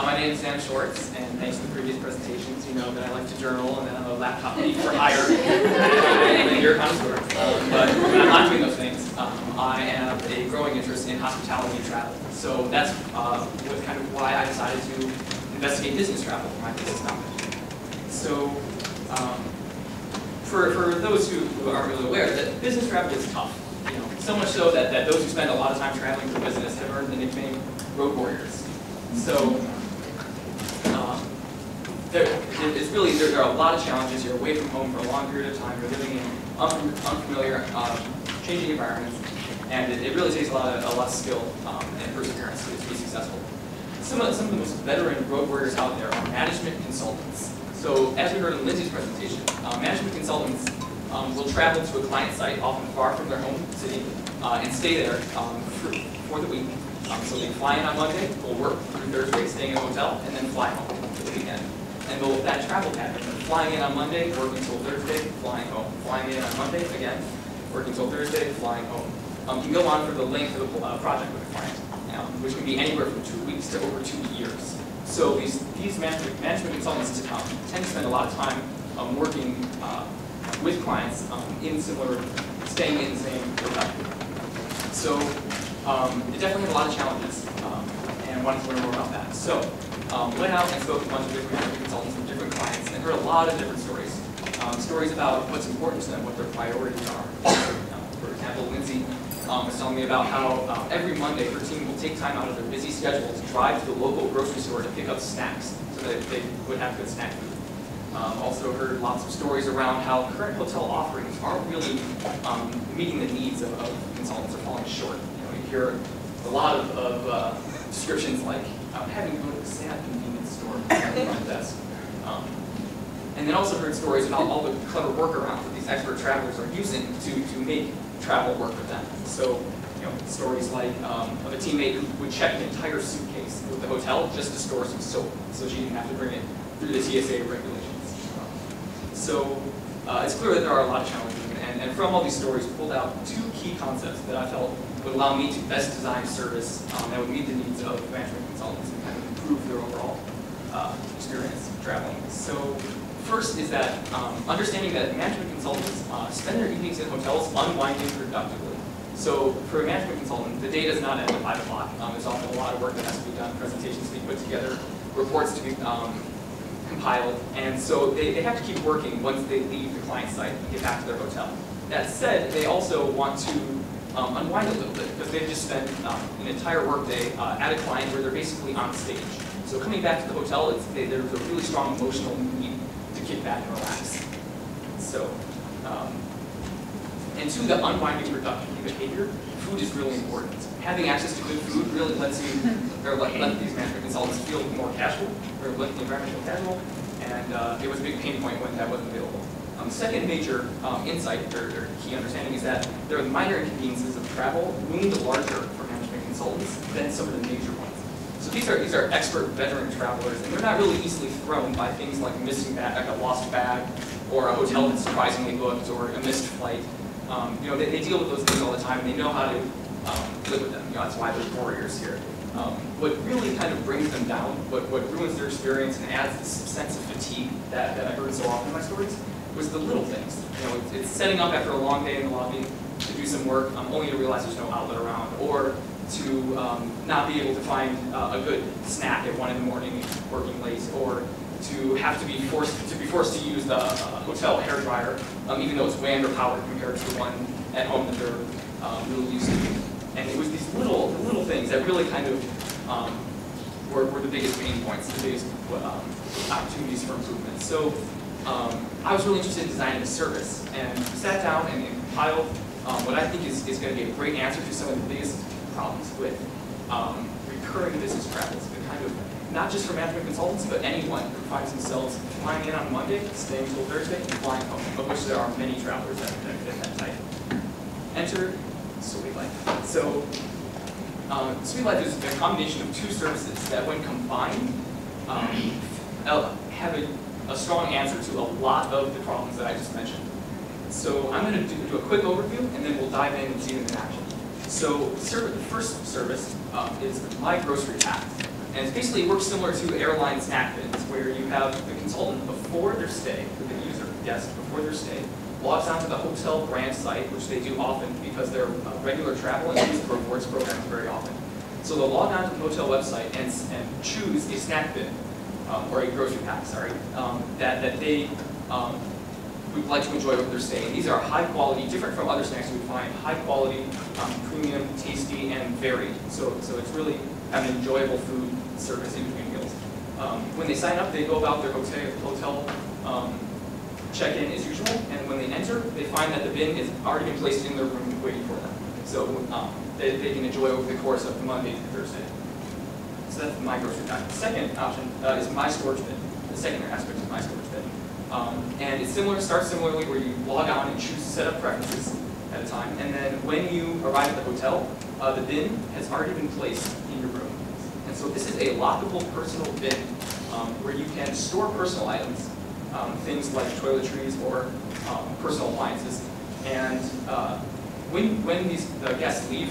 My name is Schwartz, and thanks to the previous presentations, you know that I like to journal and that I'm a laptop geek for hire and you're a connoisseur. But when I'm not doing those things, I have a growing interest in hospitality and travel. So that's kind of why I decided to investigate business travel for my thesis topic. So for those who aren't really aware, that business travel is tough. You know, so much so that those who spend a lot of time traveling for business have earned the nickname road warriors. So there are a lot of challenges. You're away from home for a long period of time. You're living in unfamiliar, changing environments, and it really takes a lot of skill and perseverance to be successful. Some of the most veteran road warriors out there are management consultants. So as we heard in Lindsay's presentation, management consultants will travel to a client site, often far from their home city, and stay there for the week. So they fly in on Monday, will work through Thursday, staying in a hotel, and then fly home for the weekend. And that travel pattern, flying in on Monday, working until Thursday, flying home. Flying in on Monday, again, working until Thursday, flying home. Can go on for the length of the project with the client, which can be anywhere from 2 weeks to over 2 years. So these management consultants tend to spend a lot of time working with clients staying in the same hotel. So it definitely had a lot of challenges, and I wanted to learn more about that. So went out and spoke to a bunch of different management consultants from different clients and heard a lot of different stories. Stories about what's important to them, what their priorities are. For example, Lindsay was telling me about how every Monday her team will take time out of their busy schedule to drive to the local grocery store to pick up snacks so that they would have good snack food. Also heard lots of stories around how current hotel offerings aren't really meeting the needs of consultants or falling short. You hear a lot of descriptions like having to go to a sad convenience store at the front desk. And then also heard stories about all the clever workarounds that these expert travelers are using to make travel work for them. So, stories like of a teammate who would check an entire suitcase with the hotel just to store some soap, so she didn't have to bring it through the TSA regulations. So it's clear that there are a lot of challenges, and from all these stories, pulled out 2 key concepts that I felt would allow me to best design service that would meet the needs of management consultants and kind of improve their overall experience traveling. So first is that understanding that management consultants spend their evenings in hotels unwinding productively. So for a management consultant, the day does not end at 5 o'clock. There's often a lot of work that has to be done, presentations to be put together, reports to be compiled, and so they have to keep working once they leave the client site and get back to their hotel. That said, they also want to unwind a little bit because they've just spent an entire workday at a client where they're basically on stage. So coming back to the hotel, there's a really strong emotional need to kick back and relax. So, and to the unwinding productive behavior, food is really important. Having access to good food really lets these management consultants feel more casual, or let the environment feel casual, and it was a big pain point when that wasn't available. Second major insight, or key understanding, is that there are minor inconveniences of travel loom larger for management consultants than some of the major ones. So these are expert veteran travelers, and they're not really easily thrown by things like a missing bag, like a lost bag, or a hotel that's surprisingly booked, or a missed flight. They deal with those things all the time, and they know how to live with them. That's why there's warriors here. What really kind of brings them down, what ruins their experience and adds this sense of fatigue that I heard so often in my stories, was the little things. It's setting up after a long day in the lobby to do some work, only to realize there's no outlet around, or to not be able to find a good snack at 1 in the morning, working late, or to have to be forced to use the hotel hairdryer, even though it's way underpowered compared to the one at home that they're really used to. And it was these little things that really kind of were the biggest pain points, the biggest opportunities for improvement. So I was really interested in designing a service, and sat down and compiled what I think is going to be a great answer to some of the biggest problems with recurring business travels. The kind of, not just for management consultants, but anyone who finds themselves flying in on Monday, staying until Thursday, and flying home, of which there are many travelers that fit that type. Enter Sweet Life. So Sweet Life is a combination of 2 services that, when combined, have a strong answer to a lot of the problems that I just mentioned. So I'm going to do a quick overview, and then we'll dive in and see them in action. So the first service is My Grocery Pack. And it basically works similar to airline snack bins, where you have the consultant before their stay, the user, guest, before their stay, logs onto the hotel brand site, which they do often because they're regular travel and use the rewards programs very often. So they'll log onto the hotel website and choose a snack bin, or a grocery pack, sorry, that they would like to enjoy over their stay. And these are high quality, different from other snacks we find, high quality, premium, tasty, and varied. So it's really an enjoyable food service in between meals. When they sign up, they go about their hotel check-in as usual, and when they enter, they find that the bin has already been placed in their room waiting for them. So they can enjoy over the course of the Monday to Thursday. So that's my grocery pack. The second option is my storage bin, the secondary aspect of my storage bin. And it's similar, starts similarly, where you log on and choose to set up preferences at a time, and then when you arrive at the hotel, the bin has already been placed in your room. And so this is a lockable personal bin where you can store personal items, things like toiletries or personal appliances. And when these guests leave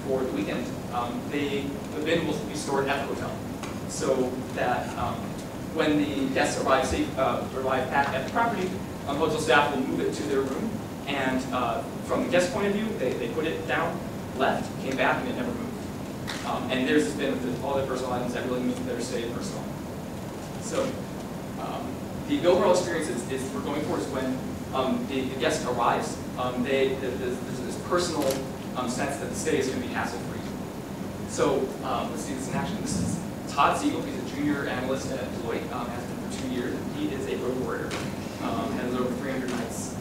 for the weekend, the bin will be stored at the hotel, so that when the guests arrive back at the property, hotel staff will move it to their room, and from the guest point of view, they put it down, left, came back, and it never moved. And there's this bin with all their personal items that really make their stay personal. So the overall experience is we're going for is when the guest arrives, there's this personal sense that the stay is going to be hassle-free. So let's see this in action. This is Todd Siegel. He's a junior analyst at Deloitte, has been for 2 years. He is a road warrior, has over 300 nights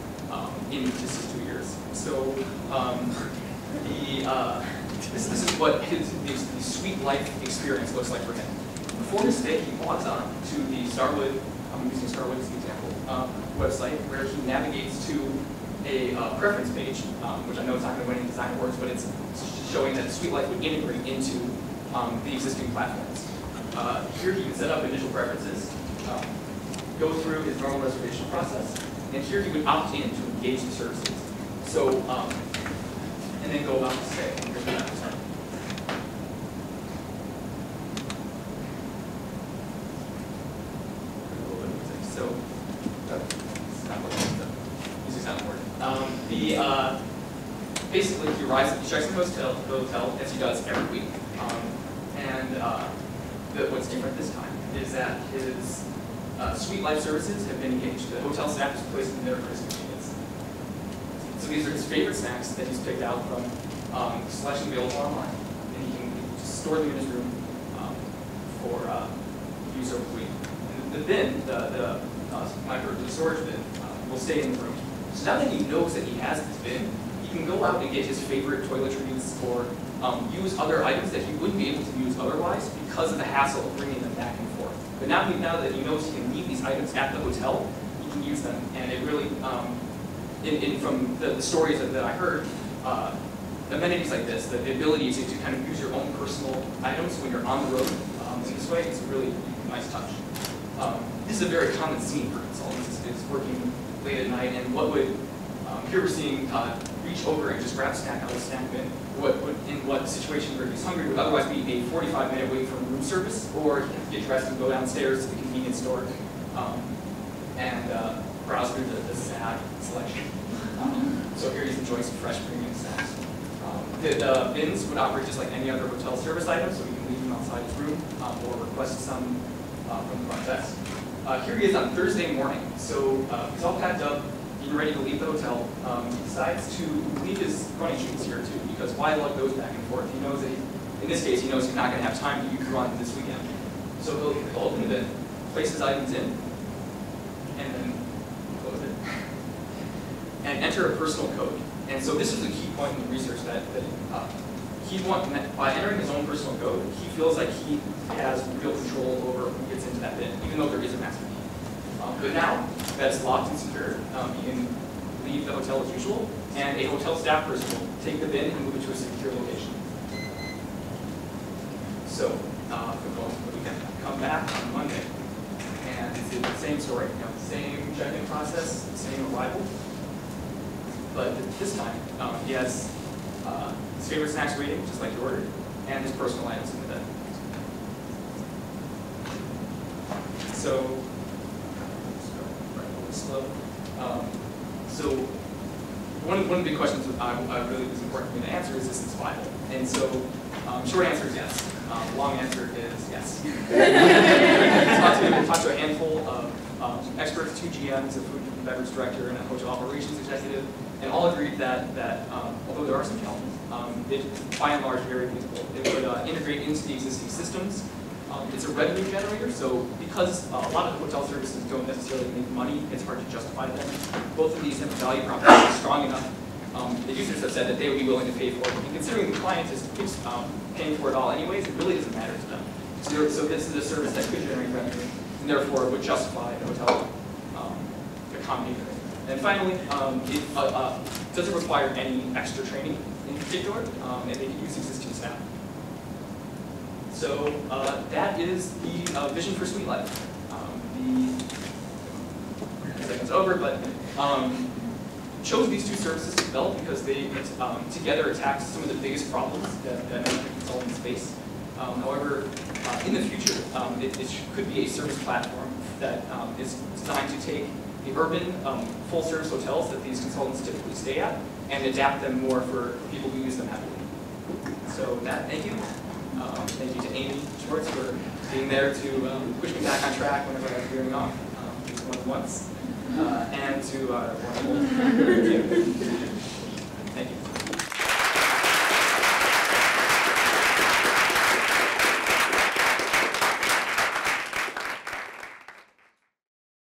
in just his 2 years. So this is what the sweet life experience looks like for him. Before his stay, he logs on to the Starwood, I'm using Starwood as an example, website, where he navigates to a preference page, which I know it's not going to win any design awards, but it's showing that Sweet Life would integrate into the existing platforms. Here he can set up initial preferences, go through his normal reservation process, and here he would opt in to engage the services. So, and then go about to stay. Here's what happens. So, basically, he arrives, he checks in the hotel, as he does every week. What's different this time is that his Sweet Life services have been engaged. The hotel staff is placed in their convenience. So these are his favorite snacks that he's picked out from selection available online, and he can just store them in his room for use over the week. And the bin, the storage bin, will stay in the room. So now that he knows that he has this bin, he can go out and get his favorite toiletries or use other items that he wouldn't be able to use otherwise because of the hassle of bringing them back and forth. But now that he knows he can leave these items at the hotel, he can use them. And it really, from the stories that I heard, amenities like this, the ability to kind of use your own personal items when you're on the road in this way, is a really nice touch. This is a very common scene for consultants. It's working late at night, and what would, here we're seeing reach over and just grab a snack out of the snack bin. In what situation where he's hungry would otherwise be a 45-minute wait for room service, or he can get dressed and go downstairs to the convenience store and browse through the sad selection. So here he's enjoying some fresh premium snacks. The bins would operate just like any other hotel service item, so he can leave them outside his room or request some from the front desk. Here he is on Thursday morning. So he's all packed up, getting ready to leave the hotel. He decides to leave his running shoes here too, because why lug those back and forth? He knows that, in this case, he knows he's not going to have time to run this weekend. So he'll open the bin, place his items in, and then close it, and enter a personal code. And so this is a key point in the research that by entering his own personal code, he feels like he has real control over who gets into that bin, even though there is a master key. But now that it's locked and secured, he can leave the hotel as usual, and a hotel staff person will take the bin and move it to a secure location. So we can come back on Monday, and it's the same story, same check-in process, same arrival. But this time, he has his favorite snacks waiting, just like he ordered, and his personal items in the bed. So, slow. So one of the big questions I really was important for me to answer is this viable? And so short answer is yes. Long answer is yes. Talked to a handful of experts, 2 GMs, a food and beverage director, and a hotel operations executive, and all agreed that although there are some challenges, it's by and large very feasible. It would integrate into the existing systems. It's a revenue generator, so because a lot of hotel services don't necessarily make money, it's hard to justify them. Both of these have a value proposition strong enough. The users have said that they would be willing to pay for it. And considering the client is paying for it all anyways, it really doesn't matter to them. So this is a service that could generate revenue, and therefore would justify the hotel accommodating it. And finally, it doesn't require any extra training in particular, and they can use existing staff. So that is the vision for Sweet Life. The second's over, but chose these 2 services to develop because they together attack some of the biggest problems that management consultants face. However, in the future, it could be a service platform that is designed to take the urban full-service hotels that these consultants typically stay at and adapt them more for people who use them heavily. So thank you. Thank you to Amy Schwartz for being there to push me back on track whenever I was veering off once, and to